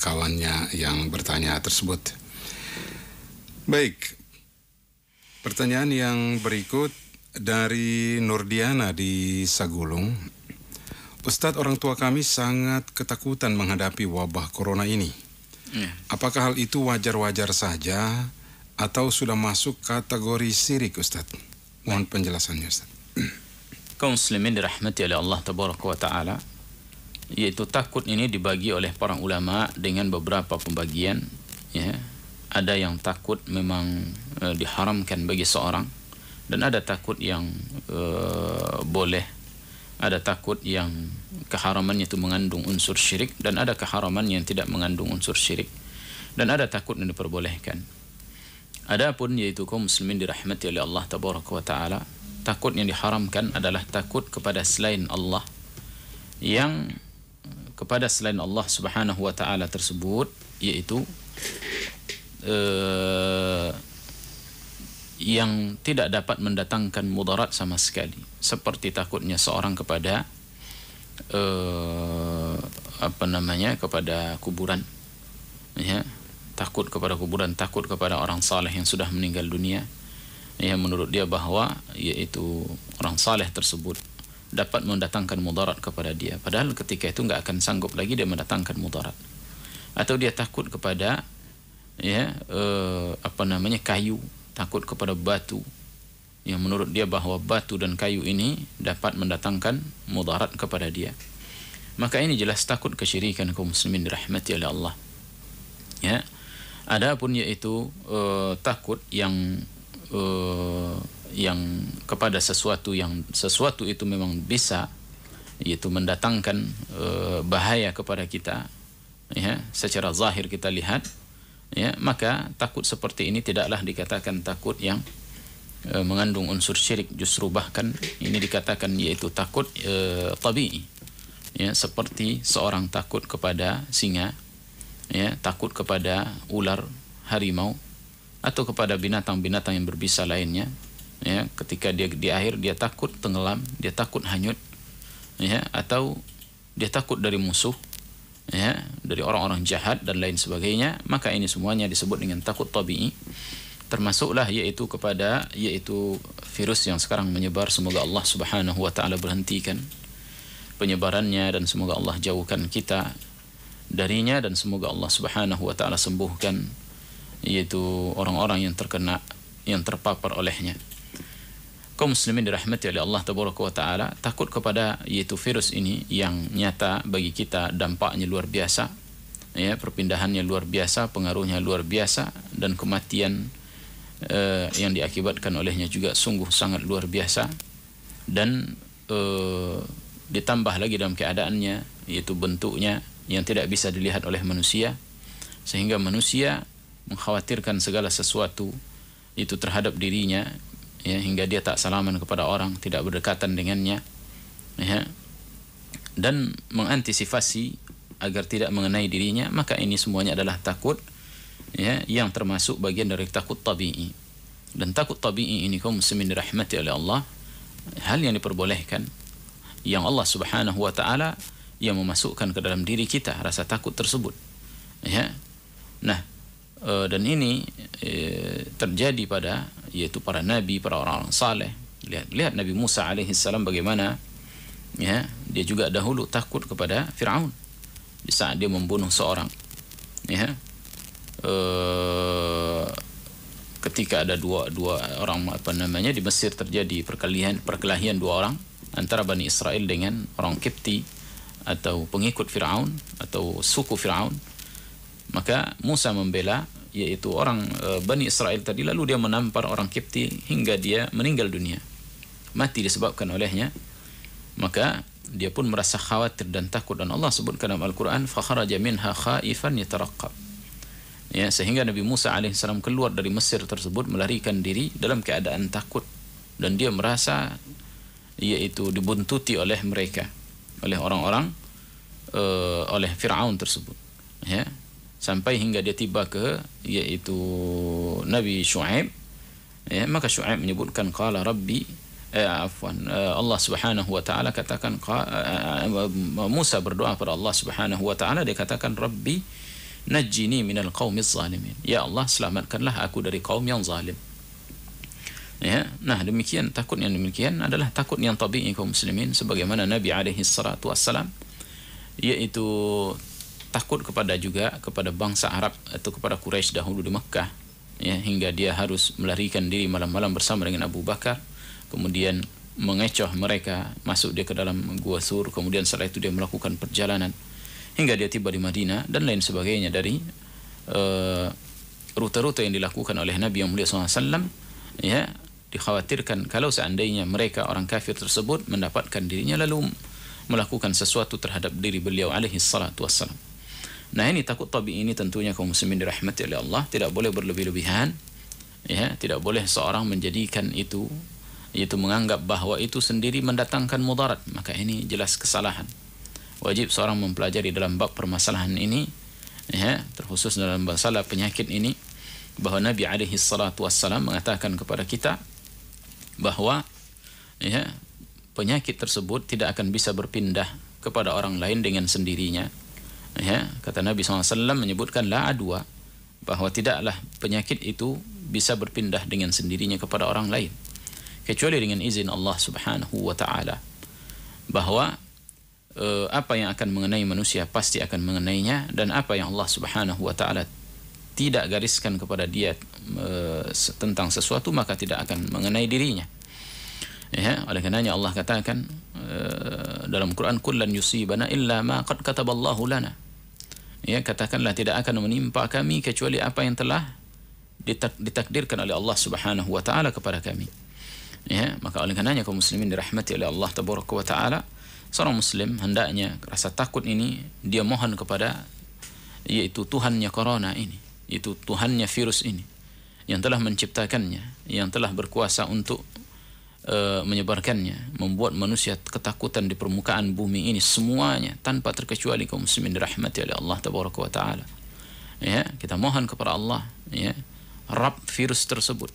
kawannya yang bertanya tersebut. Baik, pertanyaan yang berikut dari Nurdiana di Sagulung. Ustadz, orang tua kami sangat ketakutan menghadapi wabah corona ini. Apakah hal itu wajar-wajar saja atau sudah masuk kategori syirik, Ustadz? Mohon penjelasannya, Ustadz. Kaum muslimin dirahmati oleh Allah Tabaraka wa Ta'ala, yaitu takut ini dibagi oleh para ulama dengan beberapa pembagian. Ya. Ada yang takut memang diharamkan bagi seorang, dan ada takut yang boleh, ada takut yang keharamannya itu mengandung unsur syirik, dan ada keharaman yang tidak mengandung unsur syirik, dan ada takut yang diperbolehkan. Adapun yaitu kaum muslimin dirahmati oleh Allah Tabaraka wa Ta'ala, takut yang diharamkan adalah takut kepada selain Allah, yang kepada selain Allah Subhanahu wa Ta'ala tersebut, yaitu yang tidak dapat mendatangkan mudarat sama sekali, seperti takutnya seorang kepada kepada kuburan, ya, takut kepada kuburan, takut kepada orang saleh yang sudah meninggal dunia, ya, menurut dia bahwa yaitu orang saleh tersebut dapat mendatangkan mudarat kepada dia, padahal ketika itu enggak akan sanggup lagi dia mendatangkan mudarat. Atau dia takut kepada kayu, takut kepada batu, yang menurut dia bahwa batu dan kayu ini dapat mendatangkan mudarat kepada dia. Maka ini jelas takut kesyirikan kaum muslimin dirahmati oleh Allah. Ya. Adapun yaitu takut yang kepada sesuatu itu memang bisa yaitu mendatangkan bahaya kepada kita, ya, secara zahir kita lihat, ya, maka takut seperti ini tidaklah dikatakan takut yang mengandung unsur syirik, justru bahkan ini dikatakan yaitu takut tabi'i, ya, seperti seorang takut kepada singa, ya, takut kepada ular, harimau, atau kepada binatang-binatang yang berbisa lainnya, ya, ketika dia di air dia takut tenggelam, dia takut hanyut, ya, atau dia takut dari musuh, ya, dari orang-orang jahat dan lain sebagainya, maka ini semuanya disebut dengan takut tabi'i. Termasuklah yaitu kepada yaitu virus yang sekarang menyebar, semoga Allah Subhanahu wa Ta'ala berhentikan penyebarannya, dan semoga Allah jauhkan kita darinya, dan semoga Allah Subhanahu wa Ta'ala sembuhkan yaitu orang-orang yang terkena, yang terpapar olehnya. Kaum muslimin dirahmati oleh Allah Tabaraka wa Ta'ala, takut kepada yaitu virus ini yang nyata bagi kita, dampaknya luar biasa, ya, perpindahannya luar biasa, pengaruhnya luar biasa, dan kematian yang diakibatkan olehnya juga sungguh sangat luar biasa, dan ditambah lagi dalam keadaannya yaitu bentuknya yang tidak bisa dilihat oleh manusia, sehingga manusia mengkhawatirkan segala sesuatu itu terhadap dirinya, ya, hingga dia tak salaman kepada orang, tidak berdekatan dengannya, ya, dan mengantisipasi agar tidak mengenai dirinya. Maka ini semuanya adalah takut, ya, yang termasuk bagian dari takut tabi'i. Dan takut tabi'i ini kaum muslimin dirahmati oleh Allah, hal yang diperbolehkan, yang Allah Subhanahu wa Ta'ala yang memasukkan ke dalam diri kita rasa takut tersebut, ya. Nah, dan ini terjadi pada yaitu para nabi, para orang-orang saleh. Lihat Nabi Musa alaihi salam bagaimana, ya, dia juga dahulu takut kepada Fir'aun di saat dia membunuh seorang, ya. Ketika ada dua orang di Mesir terjadi perkelahian dua orang antara Bani Israel dengan orang Kipti atau pengikut Fir'aun atau suku Fir'aun. Maka Musa membela yaitu orang Bani Israel tadi, lalu dia menampar orang Kipti hingga dia meninggal dunia, mati disebabkan olehnya. Maka dia pun merasa khawatir dan takut, dan Allah sebutkan dalam Al-Quran, fakharaja minha khaifan yataraqqab, ya, sehingga Nabi Musa alaihissalam keluar dari Mesir tersebut melarikan diri dalam keadaan takut, dan dia merasa yaitu dibuntuti oleh mereka, oleh orang-orang oleh Fir'aun tersebut, ya, sampai hingga dia tiba ke yaitu Nabi Syuaib, ya, maka Syuaib menyebutkan qala rabbi Allah Subhanahu wa Ta'ala katakan Musa berdoa kepada Allah Subhanahu wa Ta'ala, dia katakan rabbi najjini minal qaumiz zalimin. Ya Allah, selamatkanlah aku dari kaum yang zalim. Ya, nah demikian takut yang demikian adalah takut yang tabi'i kaum muslimin, sebagaimana Nabi alaihi salatu wassalam, yaitu takut kepada bangsa Arab atau kepada Quraisy dahulu di Mekah, ya, hingga dia harus melarikan diri malam-malam bersama dengan Abu Bakar, kemudian mengecoh mereka, masuk dia ke dalam Gua Sur, kemudian setelah itu dia melakukan perjalanan hingga dia tiba di Madinah dan lain sebagainya dari rute-rute yang dilakukan oleh Nabi yang mulia SAW. Ya, dikhawatirkan kalau seandainya mereka orang kafir tersebut mendapatkan dirinya lalu melakukan sesuatu terhadap diri beliau alaihi salatu wassalam. Nah, ini takut tabi ini tentunya kaum muslimin dirahmati oleh Allah tidak boleh berlebih-lebihan. Ya, tidak boleh seorang menjadikan itu, yaitu menganggap bahwa itu sendiri mendatangkan mudarat, maka ini jelas kesalahan. Wajib seorang mempelajari dalam bab permasalahan ini, ya, terkhusus dalam masalah penyakit ini, bahwa Nabi alaihi salatu wassalam mengatakan kepada kita bahwa, ya, penyakit tersebut tidak akan bisa berpindah kepada orang lain dengan sendirinya. Ya, kata Nabi SAW menyebutkan la adwa, bahwa tidaklah penyakit itu bisa berpindah dengan sendirinya kepada orang lain kecuali dengan izin Allah Subhanahu wa taala. Bahwa apa yang akan mengenai manusia pasti akan mengenainya, dan apa yang Allah Subhanahu wa taala tidak gariskan kepada dia tentang sesuatu maka tidak akan mengenai dirinya. Ya, oleh karenanya Allah katakan dalam Quran, kullan yusibana illa ma qad kataballahu lana. Ya, katakanlah tidak akan menimpa kami kecuali apa yang telah ditakdirkan oleh Allah Subhanahu wa taala kepada kami. Ya, maka oleh karenanya kaum muslimin dirahmati oleh Allah Tabaraka wa taala, seorang muslim hendaknya rasa takut ini dia mohon kepada, yaitu Tuhannya corona ini, yaitu Tuhannya virus ini yang telah menciptakannya, yang telah berkuasa untuk menyebarkannya, membuat manusia ketakutan di permukaan bumi ini semuanya tanpa terkecuali kaum muslimin dirahmati oleh Allah Tabaraka wa taala. Ya, kita mohon kepada Allah, ya, Rabb virus tersebut,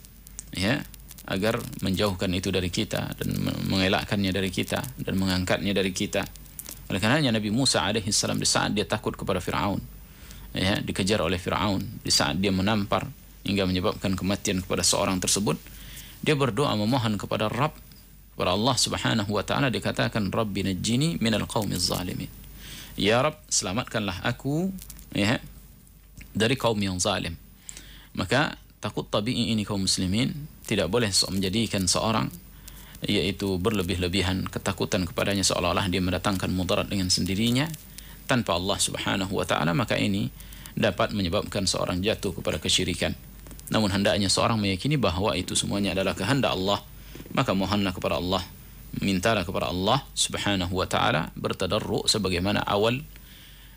ya, agar menjauhkan itu dari kita dan mengelakkannya dari kita dan mengangkatnya dari kita. Oleh karenanya Nabi Musa alaihi salam di saat dia takut kepada Firaun, ya, dikejar oleh Firaun, di saat dia menampar hingga menyebabkan kematian kepada seorang tersebut, dia berdoa memohon kepada Rabb, kepada Allah Subhanahu wa taala, dikatakan Rabbi najjini minal qaumiz zalimin. Ya Rabb, selamatkanlah aku, ya, dari kaum yang zalim. Maka takut tabi'i ini kaum muslimin tidak boleh menjadikan seorang, yaitu berlebih-lebihan ketakutan kepadanya seolah-olah dia mendatangkan mudarat dengan sendirinya tanpa Allah Subhanahu wa taala, maka ini dapat menyebabkan seorang jatuh kepada kesyirikan. Namun hendaknya seorang meyakini bahwa itu semuanya adalah kehendak Allah, maka mohonlah kepada Allah, mintalah kepada Allah Subhanahu wa taala, bertadarru' sebagaimana awal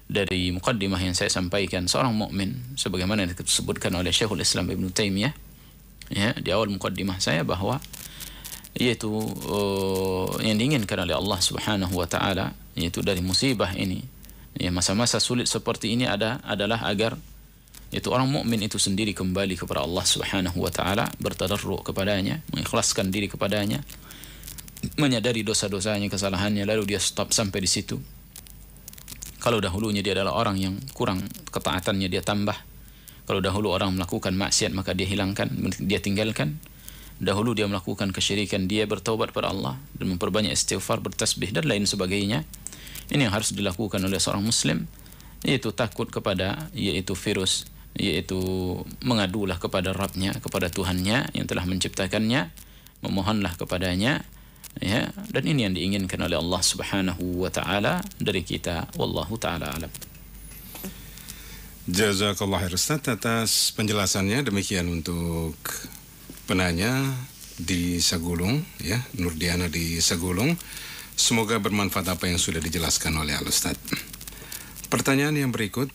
dari muqaddimah yang saya sampaikan. Seorang mukmin sebagaimana yang disebutkan oleh Syekhul Islam Ibn Taimiyah, ya, di awal muqaddimah saya, bahwa yaitu yang diinginkan oleh Allah Subhanahu wa taala, yaitu dari musibah ini, ya, masa-masa sulit seperti ini adalah agar itu orang mukmin itu sendiri kembali kepada Allah Subhanahu wa taala, bertadarru' kepadanya, mengikhlaskan diri kepadanya, menyadari dosa-dosanya, kesalahannya, lalu dia stop sampai di situ. Kalau dahulunya dia adalah orang yang kurang ketaatannya, dia tambah. Kalau dahulu orang melakukan maksiat maka dia hilangkan, dia tinggalkan. Dahulu dia melakukan kesyirikan, dia bertaubat kepada Allah dan memperbanyak istighfar, bertasbih dan lain sebagainya. Ini yang harus dilakukan oleh seorang muslim, yaitu takut kepada, yaitu virus, yaitu mengadulah kepada Rabbnya, kepada Tuhannya yang telah menciptakannya, memohonlah kepadanya, ya, dan ini yang diinginkan oleh Allah Subhanahu wa taala dari kita. Wallahu taala alam. Jazakallah khair Ustaz atas penjelasannya. Demikian untuk penanya di Sagulung, ya, Nurdiana di Sagulung. Semoga bermanfaat apa yang sudah dijelaskan oleh Al Ustaz. Pertanyaan yang berikut,